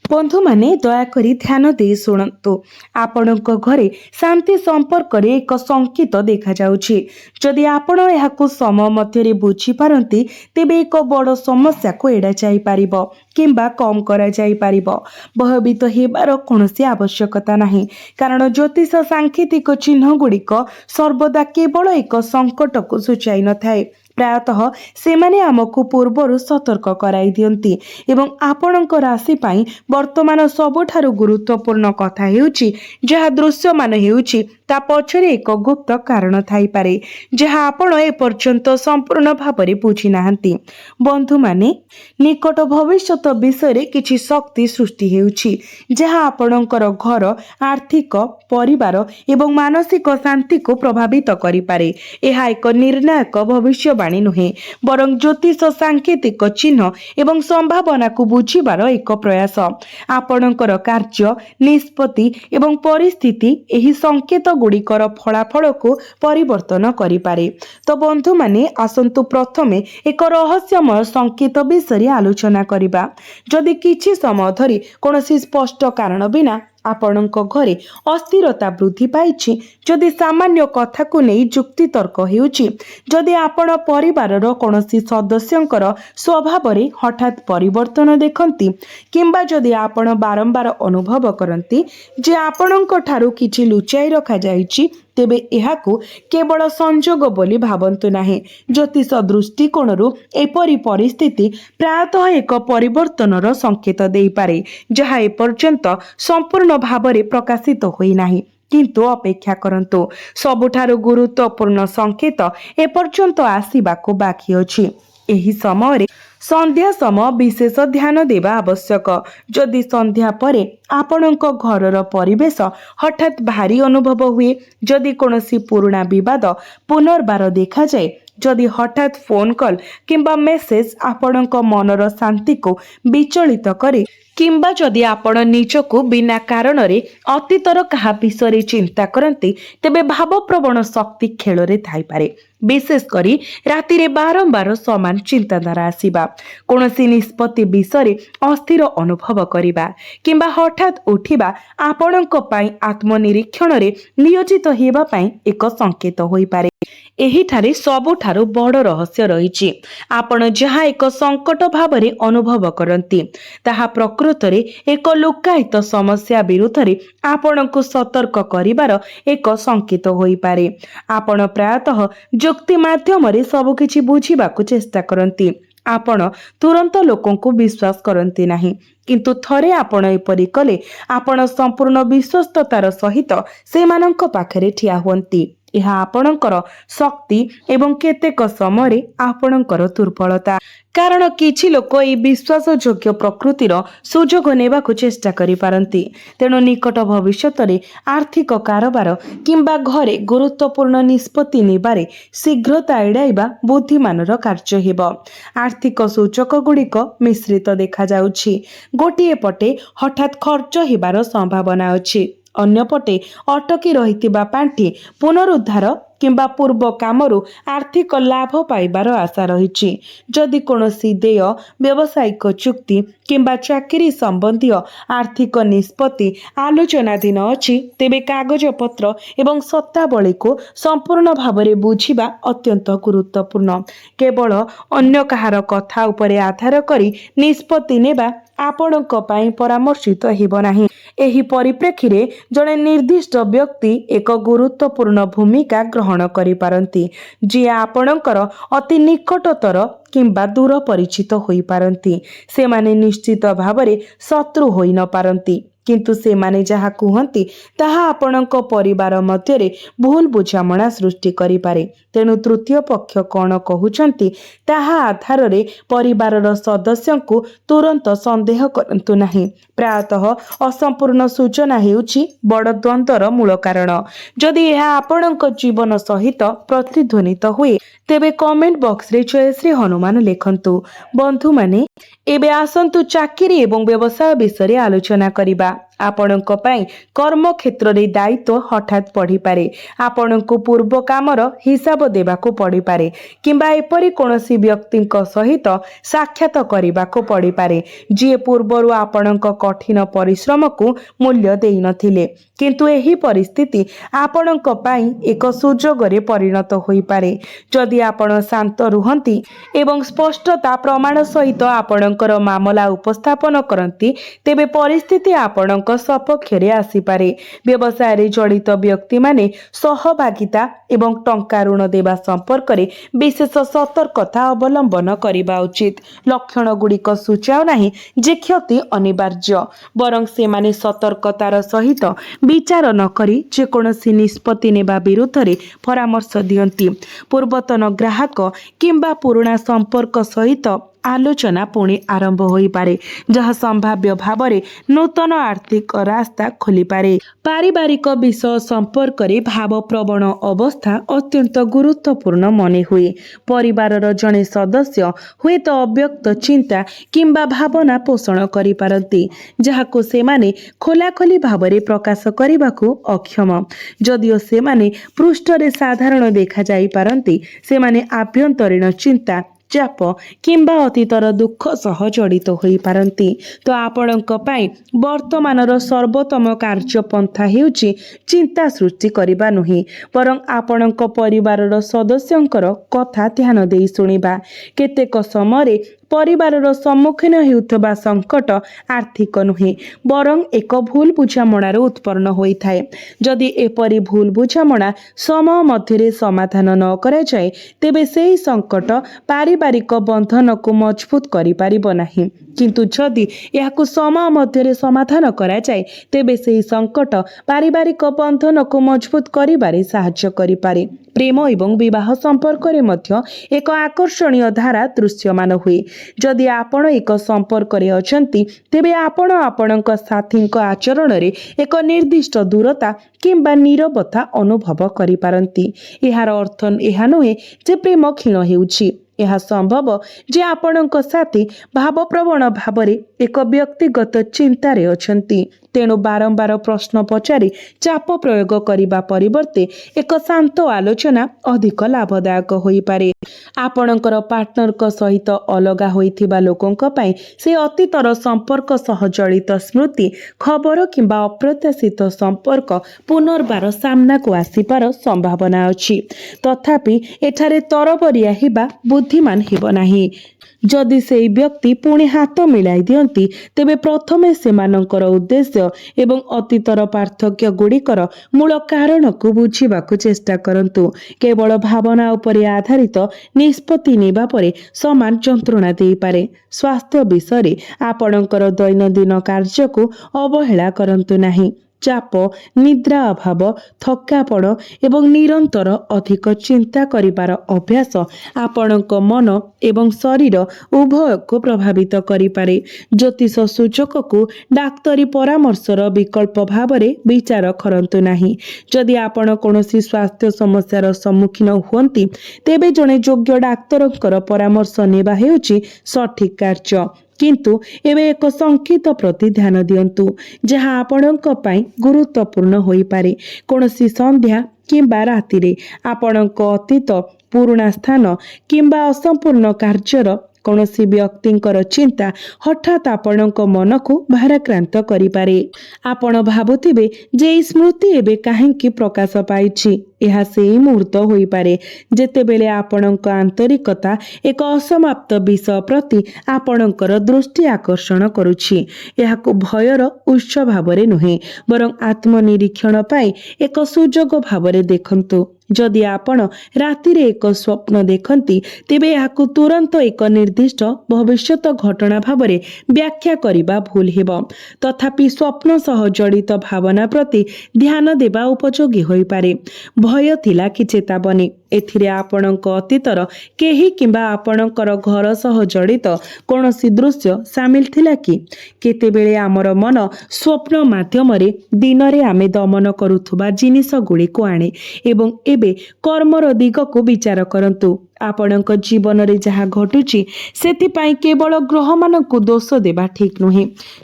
बंधु माने दयाकोरी ध्यान दे शुणु आपणक घरे शांति संपर्क रे एक संकेत देखा जाउछि। जदि आपण एहाकु समय मध्यरे बुझी पारंती तेबे एक बड़ समस्या को एड़ा जाई पारिबो किंबा कम करा जाई पारिबो। भयभीत हेबार कोनोसी आवश्यकता नाही, कारण ज्योतिष सांकेतिक चिन्ह गुड़िक सर्वदा केवल एक संकट को सूचाई न थाए। प्रायतः सेमाने आमको पूर्वर सतर्क कराई दियंती एवं आपणक राशि पाई वर्तमान सबुठारु गुरुत्वपूर्ण कथा हेउची जहा दृश्यमान हेउची ता पछरे एक गुप्त कारण थाई पारे जहा आपण ए पर्यंत संपूर्ण भाबरे बुझी नाहंती। बंधु माने निकट भविष्यत विषय रे किछि शक्ति सृष्टि हेउची जहा आपणकर घर, आर्थिक, परिवार एवं मानसिक शांति को प्रभावित करि पारे। एहा एक निर्णायक भविष्यवाणी नुहे, बरं ज्योतिष सांकेतिक चिन्ह एवं संभावना को बुझिबार एक प्रयास। आपणकर कार्य, निष्पत्ति एवं परिस्थिति एही संकेत गुड़िकर फलाफल को परिवर्तन करिपारे। तो बंधु माने आसंतु प्रथमे एक रहस्यमय संकेत विषय आलोचना करिबा। जदि किछि समय धरि कोनोसी स्पष्ट कारण बिना आपणक घरे अस्थिरता वृद्धि पाइछि, जदि सामान्य कथा को नहीं जुक्ति तर्क हेउछि, जदि आपण परिवारर कोनोसी सदस्यंकर स्वभाव रे हठात परिवर्तन देखंती किंबा जदि आपण बारंबार अनुभव करंती जे आपणक ठारू किछि लुचाई रखा जाइछि, तेबे एहाकु केवल संजोग बोली भावंतु नाही। ज्योतिष दृष्टिकोणरू एपरी परिस्थिति प्रायतः एक परिवर्तनर संकेत देई पारे जहा एपर्यंत संपूर्ण भावरे प्रकाशित होई नाही। किंतु अपेक्षा करंतु, सबुठारु गुरुत्वपूर्ण संकेत एपर्यंत आसीबाको बाकी अछि। एही समय संध्या समय विशेष ध्यान देवा आवश्यक। जदि संध्या परे आपणक घरर परिवेश हठात भारी अनुभव हुए, जदि कोनोसी पुराना विवाद पुनर्बार देखा जाए, जदि हठात फोन कॉल किंबा मेसेज आपणक मनर शांति को विचलित करे, किंबा जदि आपण निजको बिना कारण रे अतीतर कहा विषय चिंता करती, तेबे भावप्रवण शक्ति खेल रे थाई पारे। विशेष करी राति रे बारंबार समान चिंताधारा आसीबा, कोनोसी निष्पत्ति विषय अस्थिर अनुभव करिबा किंबा हठात उठिबा आपणक पई आत्मनिरीक्षण रे नियोजित हेबा पई एक संकेत होई पारे। एही ठारे सबुठारु बड़ रहस्य रहिछि। आपण जहा एक संकट भावरे अनुभव करंती ताहा प्रकृत रे एक लुकायित समस्या विरुद्ध रे आपणको सतर्क करिवार एक संकेत होई पारे। आपण प्रायतः जुक्ति माध्यम रे सब किछि बुझिबाकू चेष्टा करंती। आपण तुरंत लोकों को विश्वास करंती नाही, किंतु थरे आपण एपरि कले आपण संपूर्ण विश्वस्ततार सहित सेमानंक पाखरे ठिया हुअंती। यह आपणकर शक्ति एवं केतेक समय आपणकर दुर्बलता, कारण किछि लोक ए विश्वास योग्य प्रकृतिर सुजोग नेबाकू चेष्टा करि पारंती। तेणु निकट भविष्यत रे आर्थिक कारोबार किंबा घरे गुरुत्वपूर्ण निष्पत्ति नेबारे शीघ्रता एड़ाइबा बुद्धिमानर कार्य हेबो। आर्थिक सूचक गुड़िक मिश्रित देखा जाउछि। गोटिए पटे हठात खर्च हेबार संभावना अछि, अन्य पटे अटकी रहितिबा पांठी पुनरुद्धार किंबा पूर्व कामरू आर्थिक लाभ पाइबार आशा रहिछि। जदि कोनोसी देय, व्यावसायिक चुक्ति किंबा चाकरी संबंधी आर्थिक निष्पत्ति आलोचनाधीन अछि, तेबे कागज पत्र एवं सत्तावली को संपूर्ण भावरे बुझिबा अत्यंत गुरुत्वपूर्ण। केवल अन्य कहार कथा उपरे आधार करी निष्पत्ति नेबा आपणक पई परामर्शित हेबो नाही। एही परिप्रेक्षी रे जणे निर्दिष्ट व्यक्ति एक गुरुत्वपूर्ण भूमिका ग्रहण करि पारंती, जे आपणकर अति निकटतर किंबा दूर परिचित होई पारंती। से माने निश्चित भावरे शत्रु होई न पारंती, किंतु से माने जहा कुहंती ताहा आपणक परिवार मध्यरे भूल बुझामणा सृष्टि करि पारे। तेणु तृतीय पक्ष कौन कहउचंती ताहा आधार रे परिवारर सदस्यंकु तुरंत संदेह करंतु नाही। प्रायतः असंपूर्ण सूचना हेउछि बड़ द्वंद्वर मूल कारण। जदि यह आपणक जीवन सहित प्रतिध्वनित हुए, तेबे कमेंट बॉक्स रे जय श्री हनुमान लेखंतु। बंधु माने एबे आसंतु चाकरी एवं व्यवसाय विषय आलोचना करिबा। ଆପଣଙ୍କ ପାଇଁ କର୍ମ କ୍ଷେତ୍ରରେ ଦାୟିତ୍ୱ ହଠାତ୍ ବଢ଼ିପାରେ। ଆପଣଙ୍କୁ ପୂର୍ବ କାମର ହିସାବ ଦେବାକୁ ପଡ଼ିପାରେ କିମ୍ବା ଏପରି କୌଣସି ବ୍ୟକ୍ତିଙ୍କ ସହିତ ସାକ୍ଷାତ କରିବାକୁ ପଡ଼ିପାରେ ଯିଏ ପୂର୍ବରୁ ଆପଣଙ୍କ କଠିନ ପରିଶ୍ରମକୁ ମୂଲ୍ୟ ଦେଇନଥିଲେ। କିନ୍ତୁ ଏହି ପରିସ୍ଥିତି ଆପଣଙ୍କ ପାଇଁ ଏକ ସୁଯୋଗରେ ପରିଣତ ହୋଇପାରେ ଯଦି ଆପଣ ଶାନ୍ତ ରୁହନ୍ତି ଏବଂ ସ୍ପଷ୍ଟତା ପ୍ରମାଣ ସହିତ ଆପଣଙ୍କର ମାମଲା ଉପସ୍ଥାପନ କରନ୍ତି, ତେବେ ପରିସ୍ଥିତି ଆପଣଙ୍କ ସପକ୍ଷରେ ଆସିପାରେ। ବ୍ୟବସାୟରେ ଜଡ଼ିତ ବ୍ୟକ୍ତିମାନେ ସହଭାଗିତା ଏବଂ ଟଙ୍କା ଋଣ ଦେବା ସମ୍ପର୍କରେ ବିଶେଷ ସତର୍କତା ଅବଲମ୍ବନ କରିବା ଉଚିତ। ଲକ୍ଷଣଗୁଡ଼ିକ ସୂଚାଉନାହିଁ ଯେ କ୍ଷତି ଅନିବାର୍ଯ୍ୟ, ବରଂ ସେମାନେ ସତର୍କତାର ସହିତ ବିଚାର ନକରି ଯେକୌଣସି ନିଷ୍ପତ୍ତି ନେବା ବିରୁଦ୍ଧରେ ପରାମର୍ଶ ଦିଅନ୍ତି। ପୂର୍ବତନ ଗ୍ରାହକ କିମ୍ବା ପୁରୁଣା ସମ୍ପର୍କ ସହିତ ଆଲୋଚନା ପୁଣି ଆରମ୍ଭ ହୋଇପାରେ, ଯାହା ସମ୍ଭାବ୍ୟ ଭାବରେ ନୂତନ ଆର୍ଥିକ ରାସ୍ତା ଖୋଲିପାରେ। ପାରିବାରିକ ବିଷୟ ସମ୍ପର୍କରେ ଭାବପ୍ରବଣ ଅବସ୍ଥା ଅତ୍ୟନ୍ତ ଗୁରୁତ୍ୱପୂର୍ଣ୍ଣ ମନେହୁଏ। ପରିବାରର ଜଣେ ସଦସ୍ୟ ହୁଏତ ଅବ୍ୟକ୍ତ ଚିନ୍ତା କିମ୍ବା ଭାବନା ପୋଷଣ କରିପାରନ୍ତି, ଯାହାକୁ ସେମାନେ ଖୋଲାଖୋଲି ଭାବରେ ପ୍ରକାଶ କରିବାକୁ ଅକ୍ଷମ। ଯଦିଓ ସେମାନେ ପୃଷ୍ଠରେ ସାଧାରଣ ଦେଖାଯାଇପାରନ୍ତି, ସେମାନେ ଆଭ୍ୟନ୍ତରୀଣ ଚିନ୍ତା, ଚାପ କିମ୍ବା ଅତୀତର ଦୁଃଖ ସହ ଜଡ଼ିତ ହୋଇପାରନ୍ତି। ତ ଆପଣଙ୍କ ପାଇଁ ବର୍ତ୍ତମାନର ସର୍ବୋତ୍ତମ କାର୍ଯ୍ୟପନ୍ଥା ହେଉଛି ଚିନ୍ତା ସୃଷ୍ଟି କରିବା ନୁହେଁ, ବରଂ ଆପଣଙ୍କ ପରିବାରର ସଦସ୍ୟଙ୍କର କଥା ଧ୍ୟାନ ଦେଇ ଶୁଣିବା। କେତେକ ସମୟରେ ପରିବାରର ସମ୍ମୁଖୀନ ହେଉଥିବା ସଙ୍କଟ ଆର୍ଥିକ ନୁହେଁ, ବରଂ ଏକ ଭୁଲ ବୁଝାମଣାରୁ ଉତ୍ପନ୍ନ ହୋଇଥାଏ। ଯଦି ଏପରି ଭୁଲ ବୁଝାମଣା ସମୟ ମଧ୍ୟରେ ସମାଧାନ ନ କରାଯାଏ, ତେବେ ସେହି ସଙ୍କଟ ପାରିବାରିକ ବନ୍ଧନକୁ ମଜବୁତ କରିପାରିବ ନାହିଁ। କିନ୍ତୁ ଯଦି ଏହାକୁ ସମୟ ମଧ୍ୟରେ ସମାଧାନ କରାଯାଏ, ତେବେ ସେହି ସଙ୍କଟ ପାରିବାରିକ ବନ୍ଧନକୁ ମଜବୁତ କରିବାରେ ସାହାଯ୍ୟ କରିପାରେ। ପ୍ରେମ ଏବଂ ବିବାହ ସମ୍ପର୍କରେ ମଧ୍ୟ ଏକ ଆକର୍ଷଣୀୟ ଧାରା ଦୃଶ୍ୟମାନ ହୁଏ। ଯଦି ଆପଣ ଏକ ସମ୍ପର୍କରେ ଅଛନ୍ତି, ତେବେ ଆପଣ ଆପଣଙ୍କ ସାଥୀଙ୍କ ଆଚରଣରେ ଏକ ନିର୍ଦ୍ଦିଷ୍ଟ ଦୂରତା କିମ୍ବା ନୀରବତା ଅନୁଭବ କରିପାରନ୍ତି। ଏହାର ଅର୍ଥ ଏହା ନୁହେଁ ଯେ ପ୍ରେମ କ୍ଷୀଣ ହେଉଛି। ଏହା ସମ୍ଭବ ଯେ ଆପଣଙ୍କ ସାଥୀ ଭାବପ୍ରବଣ ଭାବରେ ଏକ ବ୍ୟକ୍ତିଗତ ଚିନ୍ତାରେ ଅଛନ୍ତି। ତେଣୁ ବାରମ୍ବାର ପ୍ରଶ୍ନ ପଚାରି ଚାପ ପ୍ରୟୋଗ କରିବା ପରିବର୍ତ୍ତେ ଏକ ଶାନ୍ତ ଆଲୋଚନା ଅଧିକ ଲାଭଦାୟକ ହୋଇପାରେ। ଆପଣଙ୍କର ପାର୍ଟନରଙ୍କ ସହିତ ଅଲଗା ହୋଇଥିବା ଲୋକଙ୍କ ପାଇଁ ସେ ଅତୀତର ସମ୍ପର୍କ ସହ ଜଡ଼ିତ ସ୍ମୃତି, ଖବର କିମ୍ବା ଅପ୍ରତ୍ୟାଶିତ ସମ୍ପର୍କ ପୁନର୍ବାର ସାମ୍ନାକୁ ଆସିବାର ସମ୍ଭାବନା ଅଛି। ତଥାପି ଏଠାରେ ତରବରିଆ ହେବା ବୁଦ୍ଧିମାନ ହେବ ନାହିଁ। ଯଦି ସେହି ବ୍ୟକ୍ତି ପୁଣି ହାତ ମିଳାଇ ଦିଅନ୍ତି, ତେବେ ପ୍ରଥମେ ସେମାନଙ୍କର ଉଦ୍ଦେଶ୍ୟ ଏବଂ ଅତୀତର ପାର୍ଥକ୍ୟ ଗୁଡ଼ିକର ମୂଳ କାରଣକୁ ବୁଝିବାକୁ ଚେଷ୍ଟା କରନ୍ତୁ। କେବଳ ଭାବନା ଉପରେ ଆଧାରିତ ନିଷ୍ପତ୍ତି ନେବା ପରେ ସମାନ ଯନ୍ତ୍ରଣା ଦେଇପାରେ। ସ୍ୱାସ୍ଥ୍ୟ ବିଷୟରେ ଆପଣଙ୍କର ଦୈନନ୍ଦିନ କାର୍ଯ୍ୟକୁ ଅବହେଳା କରନ୍ତୁ ନାହିଁ। ଚାପ, ନିଦ୍ରା ଅଭାବ, ଥକାପଣ ଏବଂ ନିରନ୍ତର ଅଧିକ ଚିନ୍ତା କରିବାର ଅଭ୍ୟାସ ଆପଣଙ୍କ ମନ ଏବଂ ଶରୀର ଉଭୟକୁ ପ୍ରଭାବିତ କରିପାରେ। ଜ୍ୟୋତିଷ ସୂଚକକୁ ଡାକ୍ତରୀ ପରାମର୍ଶର ବିକଳ୍ପ ଭାବରେ ବିଚାର କରନ୍ତୁ ନାହିଁ। ଯଦି ଆପଣ କୌଣସି ସ୍ୱାସ୍ଥ୍ୟ ସମସ୍ୟାର ସମ୍ମୁଖୀନ ହୁଅନ୍ତି, ତେବେ ଜଣେ ଯୋଗ୍ୟ ଡାକ୍ତରଙ୍କର ପରାମର୍ଶ ନେବା ହେଉଛି ସଠିକ୍ କାର୍ଯ୍ୟ। କିନ୍ତୁ ଏବେ ଏକ ସଂକେତ ପ୍ରତି ଧ୍ୟାନ ଦିଅନ୍ତୁ, ଯାହା ଆପଣଙ୍କ ପାଇଁ ଗୁରୁତ୍ୱପୂର୍ଣ୍ଣ ହୋଇପାରେ। କୌଣସି ସନ୍ଧ୍ୟା କିମ୍ବା ରାତିରେ ଆପଣଙ୍କ ଅତୀତ, ପୁରୁଣା ସ୍ଥାନ କିମ୍ବା ଅସମ୍ପୂର୍ଣ୍ଣ କାର୍ଯ୍ୟର କୌଣସି ବ୍ୟକ୍ତିଙ୍କର ଚିନ୍ତା ହଠାତ୍ ଆପଣଙ୍କ ମନକୁ ଭାରାକ୍ରାନ୍ତ କରିପାରେ। ଆପଣ ଭାବୁଥିବେ ଯେ ଏହି ସ୍ମୃତି ଏବେ କାହିଁକି ପ୍ରକାଶ ପାଇଛି। ଏହା ସେହି ମୁହୂର୍ତ୍ତ ହୋଇପାରେ ଯେତେବେଳେ ଆପଣଙ୍କ ଆନ୍ତରିକତା ଏକ ଅସମାପ୍ତ ବିଷୟ ପ୍ରତି ଆପଣଙ୍କର ଦୃଷ୍ଟି ଆକର୍ଷଣ କରୁଛି। ଏହାକୁ ଭୟର ଉତ୍ସ ଭାବରେ ନୁହେଁ, ବରଂ ଆତ୍ମନିରୀକ୍ଷଣ ପାଇଁ ଏକ ସୁଯୋଗ ଭାବରେ ଦେଖନ୍ତୁ। ଯଦି ଆପଣ ରାତିରେ ଏକ ସ୍ୱପ୍ନ ଦେଖନ୍ତି, ତେବେ ଏହାକୁ ତୁରନ୍ତ ଏକ ନିର୍ଦ୍ଦିଷ୍ଟ ଭବିଷ୍ୟତ ଘଟଣା ଭାବରେ ବ୍ୟାଖ୍ୟା କରିବା ଭୁଲ ହେବ। ତଥାପି ସ୍ୱପ୍ନ ସହ ଜଡ଼ିତ ଭାବନା ପ୍ରତି ଧ୍ୟାନ ଦେବା ଉପଯୋଗୀ ହୋଇପାରେ। ଭୟ ଥିଲା କି ଚେତାବନୀ, ଏଥିରେ ଆପଣଙ୍କ ଅତୀତର କେହି କିମ୍ବା ଆପଣଙ୍କର ଘର ସହ ଜଡ଼ିତ କୌଣସି ଦୃଶ୍ୟ ସାମିଲ ଥିଲା କି? କେତେବେଳେ ଆମର ମନ ସ୍ୱପ୍ନ ମାଧ୍ୟମରେ ଦିନରେ ଆମେ ଦମନ କରୁଥିବା ଜିନିଷ ଗୁଡ଼ିକୁ ଆଣେ। ଏବଂ ଏବେ କର୍ମର ଦିଗକୁ ବିଚାର କରନ୍ତୁ। ଆପଣଙ୍କ ଜୀବନରେ ଯାହା ଘଟୁଛି ସେଥିପାଇଁ କେବଳ ଗ୍ରହମାନଙ୍କୁ ଦୋଷ ଦେବା ଠିକ୍ ନୁହେଁ।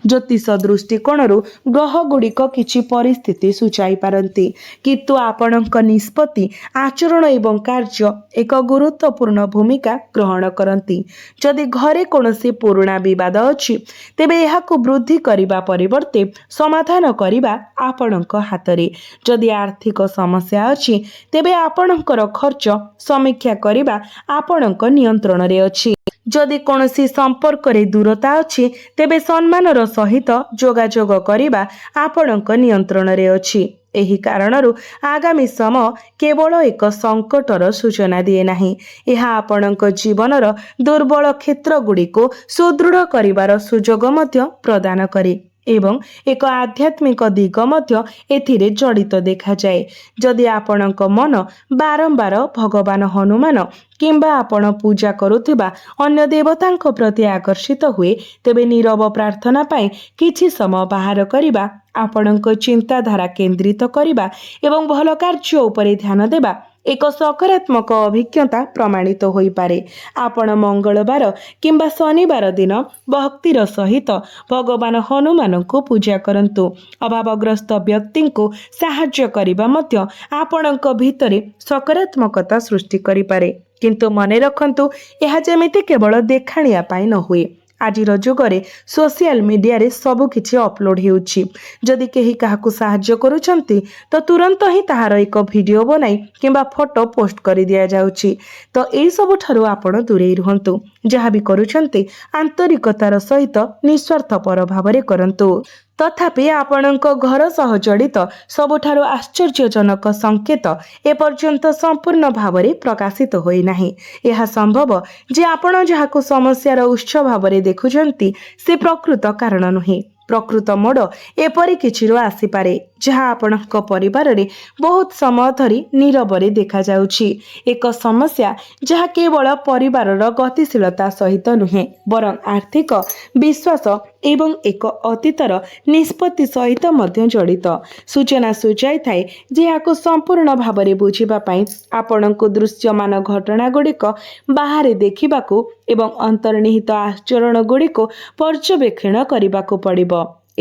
ଜ୍ୟୋତିଷ ଦୃଷ୍ଟିକୋଣରୁ ଗ୍ରହଗୁଡ଼ିକ କିଛି ପରିସ୍ଥିତି ସୂଚାଇ ପାରନ୍ତି, କିନ୍ତୁ ଆପଣଙ୍କ ନିଷ୍ପତ୍ତି, ଆଚରଣ ଏବଂ କାର୍ଯ୍ୟ ଏକ ଗୁରୁତ୍ୱପୂର୍ଣ୍ଣ ଭୂମିକା ଗ୍ରହଣ କରନ୍ତି। ଯଦି ଘରେ କୌଣସି ପୁରୁଣା ବିବାଦ ଅଛି, ତେବେ ଏହାକୁ ବୃଦ୍ଧି କରିବା ପରିବର୍ତ୍ତେ ସମାଧାନ କରିବା ଆପଣଙ୍କ ହାତରେ। ଯଦି ଆର୍ଥିକ ସମସ୍ୟା ଅଛି, ତେବେ ଆପଣଙ୍କର ଖର୍ଚ୍ଚ ସମୀକ୍ଷା କରିବା ଆପଣଙ୍କ ନିୟନ୍ତ୍ରଣରେ ଅଛି। ଯଦି କୌଣସି ସମ୍ପର୍କରେ ଦୂରତା ଅଛି, ତେବେ ସମ୍ମାନର ସହିତ ଯୋଗାଯୋଗ କରିବା ଆପଣଙ୍କ ନିୟନ୍ତ୍ରଣରେ ଅଛି। ଏହି କାରଣରୁ ଆଗାମୀ ସମୟ କେବଳ ଏକ ସଙ୍କଟର ସୂଚନା ଦିଏ ନାହିଁ, ଏହା ଆପଣଙ୍କ ଜୀବନର ଦୁର୍ବଳ କ୍ଷେତ୍ରଗୁଡ଼ିକୁ ସୁଦୃଢ଼ କରିବାର ସୁଯୋଗ ମଧ୍ୟ ପ୍ରଦାନ କରେ ଏବଂ ଏକ ଆଧ୍ୟାତ୍ମିକ ଦିଗ ମଧ୍ୟ ଏଥିରେ ଜଡ଼ିତ ଦେଖାଯାଏ। ଯଦି ଆପଣଙ୍କ ମନ ବାରମ୍ବାର ଭଗବାନ ହନୁମାନ କିମ୍ବା ଆପଣ ପୂଜା କରୁଥିବା ଅନ୍ୟ ଦେବତାଙ୍କ ପ୍ରତି ଆକର୍ଷିତ ହୁଏ, ତେବେ ନୀରବ ପ୍ରାର୍ଥନା ପାଇଁ କିଛି ସମୟ ବାହାର କରିବା, ଆପଣଙ୍କ ଚିନ୍ତାଧାରା କେନ୍ଦ୍ରିତ କରିବା ଏବଂ ଭଲ କାର୍ଯ୍ୟ ଉପରେ ଧ୍ୟାନ ଦେବା ଏକ ସକାରାତ୍ମକ ଅଭିଜ୍ଞତା ପ୍ରମାଣିତ ହୋଇପାରେ। ଆପଣ ମଙ୍ଗଳବାର କିମ୍ବା ଶନିବାର ଦିନ ଭକ୍ତିର ସହିତ ଭଗବାନ ହନୁମାନଙ୍କୁ ପୂଜା କରନ୍ତୁ। ଅଭାବଗ୍ରସ୍ତ ବ୍ୟକ୍ତିଙ୍କୁ ସାହାଯ୍ୟ କରିବା ମଧ୍ୟ ଆପଣଙ୍କ ଭିତରେ ସକାରାତ୍ମକତା ସୃଷ୍ଟି କରିପାରେ, କିନ୍ତୁ ମନେ ରଖନ୍ତୁ, ଏହା ଯେମିତି କେବଳ ଦେଖାଣିଆ ପାଇଁ ନ ହୁଏ। ଆଜିର ଯୁଗରେ ସୋସିଆଲ ମିଡ଼ିଆରେ ସବୁକିଛି ଅପଲୋଡ଼ ହେଉଛି। ଯଦି କେହି କାହାକୁ ସାହାଯ୍ୟ କରୁଛନ୍ତି, ତ ତୁରନ୍ତ ହିଁ ତାହାର ଏକ ଭିଡ଼ିଓ ବନାଇ କିମ୍ବା ଫଟୋ ପୋଷ୍ଟ କରି ଦିଆଯାଉଛି। ତ ଏହିସବୁଠାରୁ ଆପଣ ଦୂରେଇ ରୁହନ୍ତୁ। ଯାହା ବି କରୁଛନ୍ତି ଆନ୍ତରିକତାର ସହିତ ନିଃସ୍ୱାର୍ଥପର ଭାବରେ କରନ୍ତୁ। ତଥାପି ଆପଣଙ୍କ ଘର ସହ ଜଡ଼ିତ ସବୁଠାରୁ ଆଶ୍ଚର୍ଯ୍ୟଜନକ ସଂକେତ ଏପର୍ଯ୍ୟନ୍ତ ସମ୍ପୂର୍ଣ୍ଣ ଭାବରେ ପ୍ରକାଶିତ ହୋଇନାହିଁ। ଏହା ସମ୍ଭବ ଯେ ଆପଣ ଯାହାକୁ ସମସ୍ୟାର ଉତ୍ସ ଭାବରେ ଦେଖୁଛନ୍ତି, ସେ ପ୍ରକୃତ କାରଣ ନୁହେଁ। ପ୍ରକୃତ ମୋଡ଼ ଏପରି କିଛିରୁ ଆସିପାରେ ଯାହା ଆପଣଙ୍କ ପରିବାରରେ ବହୁତ ସମୟ ଧରି ନୀରବରେ ଦେଖାଯାଉଛି। ଏକ ସମସ୍ୟା ଯାହା କେବଳ ପରିବାରର ଗତିଶୀଳତା ସହିତ ନୁହେଁ, ବରଂ ଆର୍ଥିକ ବିଶ୍ୱାସ ଏବଂ ଏକ ଅତୀତର ନିଷ୍ପତ୍ତି ସହିତ ମଧ୍ୟ ଜଡ଼ିତ। ସୂଚନା ସୂଚାଇଥାଏ ଯେ ଏହାକୁ ସମ୍ପୂର୍ଣ୍ଣ ଭାବରେ ବୁଝିବା ପାଇଁ ଆପଣଙ୍କୁ ଦୃଶ୍ୟମାନ ଘଟଣାଗୁଡ଼ିକ ବାହାରେ ଦେଖିବାକୁ ଏବଂ ଅନ୍ତର୍ନିହିତ ଆଚରଣଗୁଡ଼ିକୁ ପର୍ଯ୍ୟବେକ୍ଷଣ କରିବାକୁ ପଡ଼ିବ।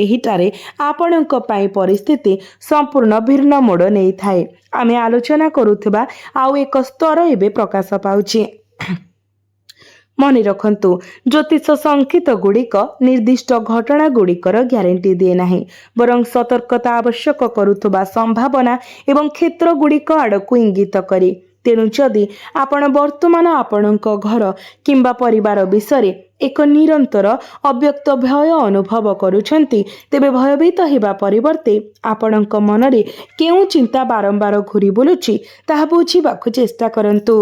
ଏହିଠାରେ ଆପଣଙ୍କ ପାଇଁ ପରିସ୍ଥିତି ସମ୍ପୂର୍ଣ୍ଣ ଭିନ୍ନ ମୋଡ଼ ନେଇଥାଏ। ଆମେ ଆଲୋଚନା କରୁଥିବା ଆଉ ଏକ ସ୍ତର ଏବେ ପ୍ରକାଶ ପାଉଛି। ମନେ ରଖନ୍ତୁ, ଜ୍ୟୋତିଷ ସଂକେତଗୁଡ଼ିକ ନିର୍ଦ୍ଦିଷ୍ଟ ଘଟଣାଗୁଡ଼ିକର ଗ୍ୟାରେଣ୍ଟି ଦିଏ ନାହିଁ, ବରଂ ସତର୍କତା ଆବଶ୍ୟକ କରୁଥିବା ସମ୍ଭାବନା ଏବଂ କ୍ଷେତ୍ରଗୁଡ଼ିକ ଆଡ଼କୁ ଇଙ୍ଗିତ କରେ। ତେଣୁ ଯଦି ଆପଣ ବର୍ତ୍ତମାନ ଆପଣଙ୍କ ଘର କିମ୍ବା ପରିବାର ବିଷୟରେ ଏକ ନିରନ୍ତର ଅବ୍ୟକ୍ତ ଭୟ ଅନୁଭବ କରୁଛନ୍ତି, ତେବେ ଭୟଭୀତ ହେବା ପରିବର୍ତ୍ତେ ଆପଣଙ୍କ ମନରେ କେଉଁ ଚିନ୍ତା ବାରମ୍ବାର ଘୁରି ବୁଲୁଛି ତାହା ବୁଝିବାକୁ ଚେଷ୍ଟା କରନ୍ତୁ।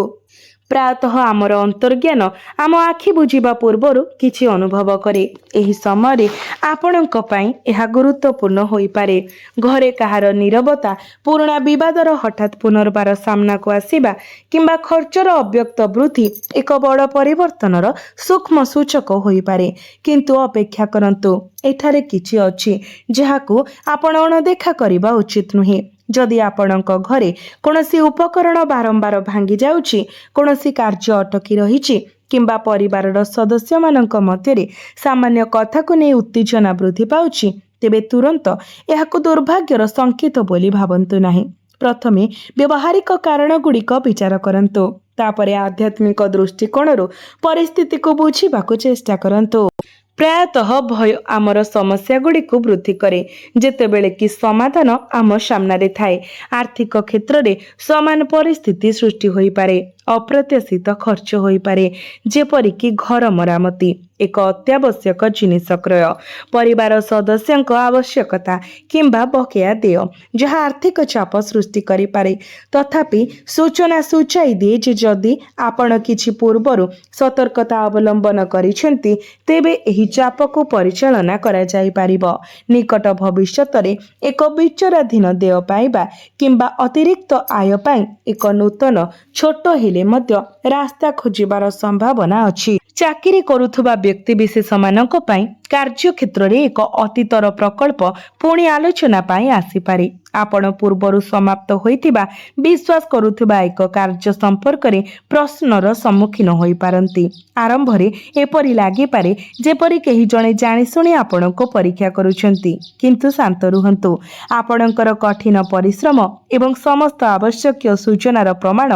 ପ୍ରାୟତଃ ଆମର ଅନ୍ତର୍ଜ୍ଞାନ ଆମ ଆଖି ବୁଜିବା ପୂର୍ବରୁ କିଛି ଅନୁଭବ କରେ। ଏହି ସମୟରେ ଆପଣଙ୍କ ପାଇଁ ଏହା ଗୁରୁତ୍ୱପୂର୍ଣ୍ଣ ହୋଇପାରେ। ଘରେ କାହାର ନୀରବତା, ପୁରୁଣା ବିବାଦର ହଠାତ୍ ପୁନର୍ବାର ସାମ୍ନାକୁ ଆସିବା କିମ୍ବା ଖର୍ଚ୍ଚର ଅବ୍ୟକ୍ତ ବୃଦ୍ଧି ଏକ ବଡ଼ ପରିବର୍ତ୍ତନର ସୂକ୍ଷ୍ମ ସୂଚକ ହୋଇପାରେ। କିନ୍ତୁ ଅପେକ୍ଷା କରନ୍ତୁ, ଏଠାରେ କିଛି ଅଛି ଯାହାକୁ ଆପଣ ଅଣଦେଖା କରିବା ଉଚିତ ନୁହେଁ। ଯଦି ଆପଣଙ୍କ ଘରେ କୌଣସି ଉପକରଣ ବାରମ୍ବାର ଭାଙ୍ଗି ଯାଉଛି, କୌଣସି କାର୍ଯ୍ୟ ଅଟକି ରହିଛି କିମ୍ବା ପରିବାରର ସଦସ୍ୟମାନଙ୍କ ମଧ୍ୟରେ ସାମାନ୍ୟ କଥାକୁ ନେଇ ଉତ୍ତେଜନା ବୃଦ୍ଧି ପାଉଛି, ତେବେ ତୁରନ୍ତ ଏହାକୁ ଦୁର୍ଭାଗ୍ୟର ସଂକେତ ବୋଲି ଭାବନ୍ତୁ ନାହିଁ। ପ୍ରଥମେ ବ୍ୟବହାରିକ କାରଣଗୁଡ଼ିକ ବିଚାର କରନ୍ତୁ, ତାପରେ ଆଧ୍ୟାତ୍ମିକ ଦୃଷ୍ଟିକୋଣରୁ ପରିସ୍ଥିତିକୁ ବୁଝିବାକୁ ଚେଷ୍ଟା କରନ୍ତୁ। ପ୍ରାୟତଃ ଭୟ ଆମର ସମସ୍ୟାଗୁଡ଼ିକୁ ବୃଦ୍ଧି କରେ, ଯେତେବେଳେ କି ସମାଧାନ ଆମ ସାମ୍ନାରେ ଥାଏ। ଆର୍ଥିକ କ୍ଷେତ୍ରରେ ସମାନ ପରିସ୍ଥିତି ସୃଷ୍ଟି ହୋଇପାରେ। ଅପ୍ରତ୍ୟାଶିତ ଖର୍ଚ୍ଚ ହୋଇପାରେ, ଯେପରିକି ଘର ମରାମତି, ଏକ ଅତ୍ୟାବଶ୍ୟକ ଜିନିଷ କ୍ରୟ, ପରିବାର ସଦସ୍ୟଙ୍କ ଆବଶ୍ୟକତା କିମ୍ବା ବକେୟା ଦେୟ, ଯାହା ଆର୍ଥିକ ଚାପ ସୃଷ୍ଟି କରିପାରେ। ତଥାପି ସୂଚନା ସୂଚାଇ ଦିଏ ଯେ ଯଦି ଆପଣ କିଛି ପୂର୍ବରୁ ସତର୍କତା ଅବଲମ୍ବନ କରିଛନ୍ତି, ତେବେ ଏହି ଚାପକୁ ପରିଚାଳନା କରାଯାଇପାରିବ। ନିକଟ ଭବିଷ୍ୟତରେ ଏକ ବିଚାରାଧୀନ ଦେୟ ପାଇବା କିମ୍ବା ଅତିରିକ୍ତ ଆୟ ପାଇଁ ଏକ ନୂତନ, ଛୋଟ ହେଲେ ମଧ୍ୟ ରାସ୍ତା ଖୋଜିବାର ସମ୍ଭାବନା ଅଛି। ଚାକିରି କରୁଥିବା ବ୍ୟକ୍ତିବିଶେଷମାନଙ୍କ ପାଇଁ କାର୍ଯ୍ୟକ୍ଷେତ୍ରରେ ଏକ ଅତୀତର ପ୍ରକଳ୍ପ ପୁଣି ଆଲୋଚନା ପାଇଁ ଆସିପାରେ। ଆପଣ ପୂର୍ବରୁ ସମାପ୍ତ ହୋଇଥିବା ବିଶ୍ୱାସ କରୁଥିବା ଏକ କାର୍ଯ୍ୟ ସମ୍ପର୍କରେ ପ୍ରଶ୍ନର ସମ୍ମୁଖୀନ ହୋଇପାରନ୍ତି। ଆରମ୍ଭରେ ଏପରି ଲାଗିପାରେ ଯେପରି କେହି ଜଣେ ଜାଣିଶୁଣି ଆପଣଙ୍କୁ ପରୀକ୍ଷା କରୁଛନ୍ତି, କିନ୍ତୁ ଶାନ୍ତ ରୁହନ୍ତୁ। ଆପଣଙ୍କର କଠିନ ପରିଶ୍ରମ ଏବଂ ସମସ୍ତ ଆବଶ୍ୟକୀୟ ସୂଚନାର ପ୍ରମାଣ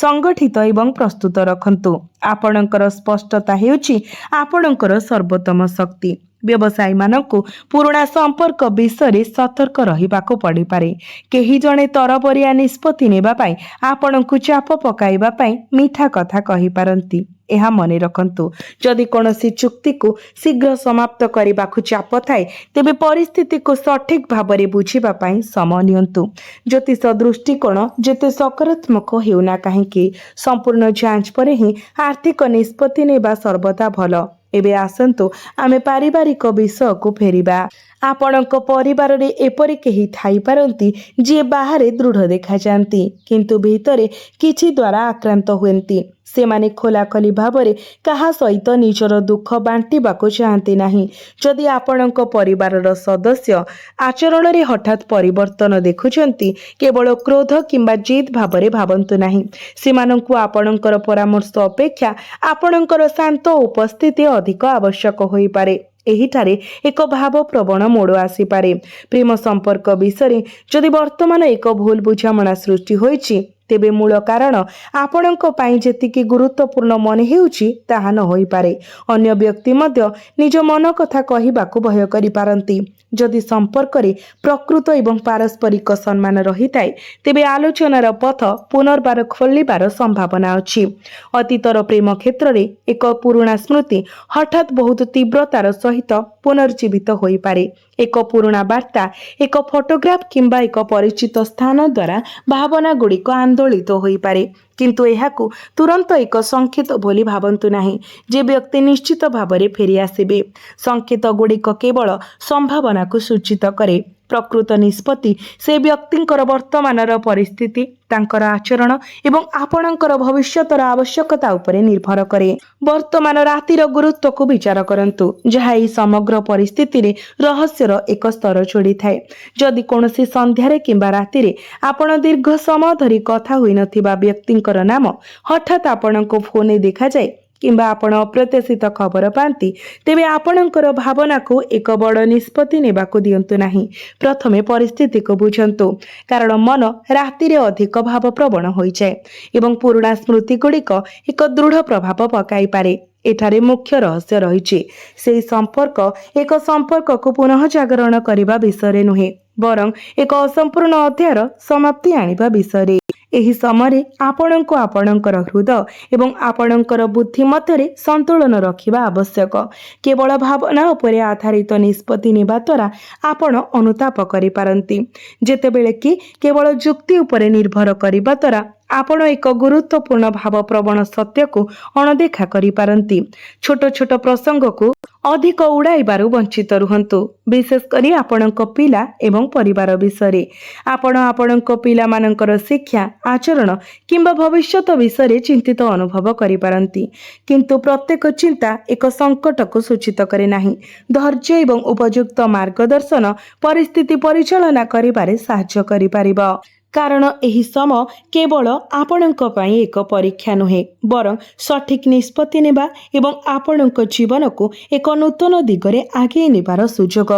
ସଂଗଠିତ ଏବଂ ପ୍ରସ୍ତୁତ ରଖନ୍ତୁ। ଆପଣଙ୍କର ସ୍ପଷ୍ଟତା ହେଉଛି ଆପଣଙ୍କର ସର୍ବୋତ୍ତମ ଶକ୍ତି। ବ୍ୟବସାୟୀମାନଙ୍କୁ ପୁରୁଣା ସମ୍ପର୍କ ବିଷୟରେ ସତର୍କ ରହିବାକୁ ପଡ଼ିପାରେ। କେହି ଜଣେ ତରବରିଆ ନିଷ୍ପତ୍ତି ନେବା ପାଇଁ ଆପଣଙ୍କୁ ଚାପ ପକାଇବା ପାଇଁ ମିଠା କଥା କହିପାରନ୍ତି। ଏହା ମନେ ରଖନ୍ତୁ, ଯଦି କୌଣସି ଚୁକ୍ତିକୁ ଶୀଘ୍ର ସମାପ୍ତ କରିବାକୁ ଚାପ ଥାଏ, ତେବେ ପରିସ୍ଥିତିକୁ ସଠିକ୍ ଭାବରେ ବୁଝିବା ପାଇଁ ସମୟ ନିଅନ୍ତୁ। ଜ୍ୟୋତିଷ ଦୃଷ୍ଟିକୋଣ ଯେତେ ସକାରାତ୍ମକ ହେଉନା କାହିଁକି, ସମ୍ପୂର୍ଣ୍ଣ ଯାଞ୍ଚ ପରେ ହିଁ ଆର୍ଥିକ ନିଷ୍ପତ୍ତି ନେବା ସର୍ବଦା ଭଲ। ଏବେ ଆସନ୍ତୁ ଆମେ ପାରିବାରିକ ବିଷୟକୁ ଫେରିବା। ଆପଣଙ୍କ ପରିବାରରେ ଏପରି କେହି ଥାଇପାରନ୍ତି ଯିଏ ବାହାରେ ଦୃଢ଼ ଦେଖାଯାଆନ୍ତି, କିନ୍ତୁ ଭିତରେ କିଛି ଦ୍ୱାରା ଆକ୍ରାନ୍ତ ହୁଅନ୍ତି। ସେମାନେ ଖୋଲାଖୋଲି ଭାବରେ କାହା ସହିତ ନିଜର ଦୁଃଖ ବାଣ୍ଟିବାକୁ ଚାହାନ୍ତି ନାହିଁ। ଯଦି ଆପଣଙ୍କ ପରିବାରର ସଦସ୍ୟ ଆଚରଣରେ ହଠାତ୍ ପରିବର୍ତ୍ତନ ଦେଖୁଛନ୍ତି, କେବଳ କ୍ରୋଧ କିମ୍ବା ଜିଦ୍ ଭାବରେ ଭାବନ୍ତୁ ନାହିଁ। ସେମାନଙ୍କୁ ଆପଣଙ୍କର ପରାମର୍ଶ ଅପେକ୍ଷା ଆପଣଙ୍କର ଶାନ୍ତ ଉପସ୍ଥିତି ଅଧିକ ଆବଶ୍ୟକ ହୋଇପାରେ। ଏହିଠାରେ ଏକ ଭାବପ୍ରବଣ ମୋଡ଼ ଆସିପାରେ। ପ୍ରେମ ସମ୍ପର୍କ ବିଷୟରେ ଯଦି ବର୍ତ୍ତମାନ ଏକ ଭୁଲ ବୁଝାମଣା ସୃଷ୍ଟି ହୋଇଛି, ତେବେ ମୂଳ କାରଣ ଆପଣଙ୍କ ପାଇଁ ଯେତିକି ଗୁରୁତ୍ୱପୂର୍ଣ୍ଣ ମନେ ହେଉଛି ତାହା ନ ହୋଇପାରେ। ଅନ୍ୟ ବ୍ୟକ୍ତି ମଧ୍ୟ ନିଜ ମନ କଥା କହିବାକୁ ଭୟ କରିପାରନ୍ତି। ଯଦି ସମ୍ପର୍କରେ ପ୍ରକୃତ ଏବଂ ପାରସ୍ପରିକ ସମ୍ମାନ ରହିଥାଏ, ତେବେ ଆଲୋଚନାର ପଥ ପୁନର୍ବାର ଖୋଲିବାର ସମ୍ଭାବନା ଅଛି। ଅତୀତର ପ୍ରେମ କ୍ଷେତ୍ରରେ ଏକ ପୁରୁଣା ସ୍ମୃତି ହଠାତ୍ ବହୁତ ତୀବ୍ରତାର ସହିତ ପୁନର୍ଜୀବିତ ହୋଇପାରେ। ଏକ ପୁରୁଣା ବାର୍ତ୍ତା, ଏକ ଫଟୋଗ୍ରାଫ କିମ୍ବା ଏକ ପରିଚିତ ସ୍ଥାନ ଦ୍ୱାରା ଭାବନାଗୁଡ଼ିକ ଆନ୍ଦୋଳିତ ହୋଇପାରେ, କିନ୍ତୁ ଏହାକୁ ତୁରନ୍ତ ଏକ ସଂକେତ ବୋଲି ଭାବନ୍ତୁ ନାହିଁ ଯେ ବ୍ୟକ୍ତି ନିଶ୍ଚିତ ଭାବରେ ଫେରିଆସିବେ। ସଂକେତଗୁଡ଼ିକ କେବଳ ସମ୍ଭାବନାକୁ ସୂଚିତ କରେ। ପ୍ରକୃତ ନିଷ୍ପତ୍ତି ସେ ବ୍ୟକ୍ତିଙ୍କର ବର୍ତ୍ତମାନର ପରିସ୍ଥିତି, ତାଙ୍କର ଆଚରଣ ଏବଂ ଆପଣଙ୍କର ଭବିଷ୍ୟତର ଆବଶ୍ୟକତା ଉପରେ ନିର୍ଭର କରେ। ବର୍ତ୍ତମାନ ରାତିର ଗୁରୁତ୍ୱକୁ ବିଚାର କରନ୍ତୁ, ଯାହା ଏହି ସମଗ୍ର ପରିସ୍ଥିତିରେ ରହସ୍ୟର ଏକ ସ୍ତର ଯୋଡ଼ିଥାଏ। ଯଦି କୌଣସି ସନ୍ଧ୍ୟାରେ କିମ୍ବା ରାତିରେ ଆପଣ ଦୀର୍ଘ ସମୟ ଧରି କଥା ହୋଇନଥିବା ବ୍ୟକ୍ତିଙ୍କର ନାମ ହଠାତ୍ ଆପଣଙ୍କ ଫୋନରେ ଦେଖାଯାଏ କିମ୍ବା ଆପଣ ଅପ୍ରତ୍ୟାଶିତ ଖବର ପାଆନ୍ତି, ତେବେ ଆପଣଙ୍କର ଭାବନାକୁ ଏକ ବଡ଼ ନିଷ୍ପତ୍ତି ନେବାକୁ ଦିଅନ୍ତୁ ନାହିଁ। ପ୍ରଥମେ ପରିସ୍ଥିତିକୁ ବୁଝନ୍ତୁ, କାରଣ ମନ ରାତିରେ ଅଧିକ ଭାବପ୍ରବଣ ହୋଇଯାଏ ଏବଂ ପୁରୁଣା ସ୍ମୃତିଗୁଡ଼ିକ ଏକ ଦୃଢ଼ ପ୍ରଭାବ ପକାଇପାରେ। ଏଠାରେ ମୁଖ୍ୟ ରହସ୍ୟ ରହିଛି। ସେହି ସମ୍ପର୍କ ଏକ ସମ୍ପର୍କକୁ ପୁନଃ ଜାଗରଣ କରିବା ବିଷୟରେ ନୁହେଁ, ବରଂ ଏକ ଅସମ୍ପୂର୍ଣ୍ଣ ଅଧ୍ୟାୟର ସମାପ୍ତି ଆଣିବା ବିଷୟରେ। ଏହି ସମୟରେ ଆପଣଙ୍କୁ ଆପଣଙ୍କର ହୃଦୟ ଏବଂ ଆପଣଙ୍କର ବୁଦ୍ଧି ମଧ୍ୟରେ ସନ୍ତୁଳନ ରଖିବା ଆବଶ୍ୟକ। କେବଳ ଭାବନା ଉପରେ ଆଧାରିତ ନିଷ୍ପତ୍ତି ନେବା ଦ୍ୱାରା ଆପଣ ଅନୁତାପ କରିପାରନ୍ତି, ଯେତେବେଳେ କି କେବଳ ଯୁକ୍ତି ଉପରେ ନିର୍ଭର କରିବା ଦ୍ୱାରା ଆପଣ ଏକ ଗୁରୁତ୍ୱପୂର୍ଣ୍ଣ ଭାବପ୍ରବଣ ସତ୍ୟକୁ ଅଣଦେଖା କରିପାରନ୍ତି। ଛୋଟ ଛୋଟ ପ୍ରସଙ୍ଗକୁ ଅଧିକ ଉଡ଼ାଇବାରୁ ବଞ୍ଚିତ ରୁହନ୍ତୁ, ବିଶେଷ କରି ଆପଣଙ୍କ ପିଲା ଏବଂ ପରିବାର ବିଷୟରେ। ଆପଣ ଆପଣଙ୍କ ପିଲାମାନଙ୍କର ଶିକ୍ଷା, ଆଚରଣ କିମ୍ବା ଭବିଷ୍ୟତ ବିଷୟରେ ଚିନ୍ତିତ ଅନୁଭବ କରିପାରନ୍ତି, କିନ୍ତୁ ପ୍ରତ୍ୟେକ ଚିନ୍ତା ଏକ ସଙ୍କଟକୁ ସୂଚିତ କରେ ନାହିଁ। ଧୈର୍ଯ୍ୟ ଏବଂ ଉପଯୁକ୍ତ ମାର୍ଗଦର୍ଶନ ପରିସ୍ଥିତି ପରିଚାଳନା କରିବାରେ ସାହାଯ୍ୟ କରିପାରିବ। କାରଣ ଏହି ସମୟ କେବଳ ଆପଣଙ୍କ ପାଇଁ ଏକ ପରୀକ୍ଷା ନୁହେଁ, ବରଂ ସଠିକ୍ ନିଷ୍ପତ୍ତି ନେବା ଏବଂ ଆପଣଙ୍କ ଜୀବନକୁ ଏକ ନୂତନ ଦିଗରେ ଆଗେଇ ନେବାର ସୁଯୋଗ।